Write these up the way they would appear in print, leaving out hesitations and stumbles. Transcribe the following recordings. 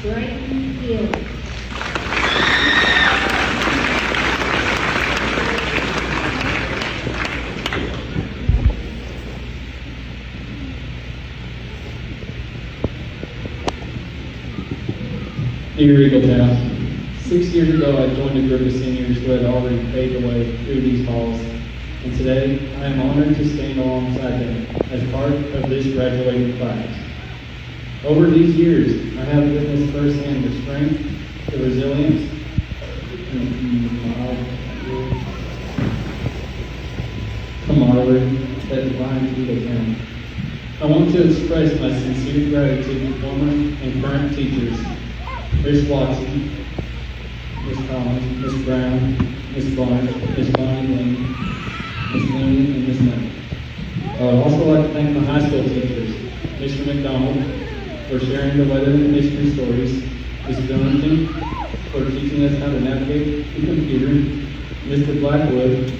Brighton Fields. Dear Eagletown, 6 years ago I joined a group of seniors who had already paved the way through these halls, and today I am honored to stand alongside them as part of this graduating class. Over these years, I have witnessed firsthand the strength, the resilience, and camaraderie that defines Eagletown. I want to express my sincere gratitude to former and current teachers, Miss Watson, Miss Collins, Miss Brown, Miss Barnes, Miss Bonnie Lane, Miss Looney, and Miss Knight. I would also like to thank my high school teachers, Mr. McDonald, for sharing the weather and history stories, Ms. Billington, for teaching us how to navigate the computer, Mr. Blackwood,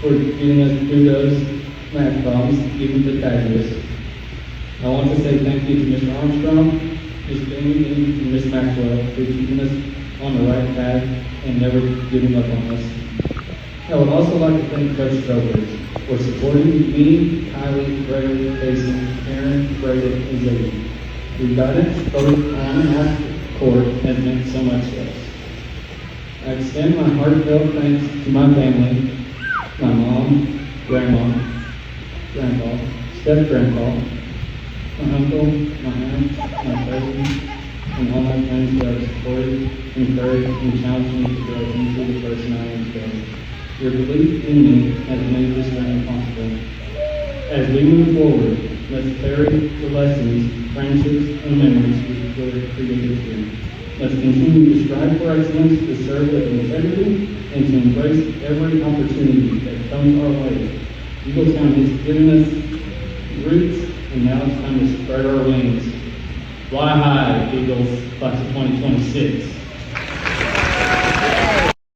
for giving us through those math problems, even Pythagoras. I want to say thank you to Mr. Armstrong, Ms. Bennington, and Ms. Maxwell for keeping us on the right path and never giving up on us. I would also like to thank Coach Trowbridge for supporting me, Kylie, Brady, Casey, Aaron, Brady, and Zadie. Your guidance both on and off the court has meant so much to us. I extend my heartfelt thanks to my family, my mom, grandma, grandpa, step-grandpa, my uncle, my aunt, my cousin, and all my friends who have supported, encouraged, and challenged me to grow into the person I am today. Your belief in me has made this journey possible. As we move forward, let's carry the lessons, friendships, and memories we created here. Let's continue to strive for excellence, to serve with integrity, and to embrace every opportunity that comes our way. Eagletown has given us roots, and now it's time to spread our wings. Fly high, Eagles, class of 2026.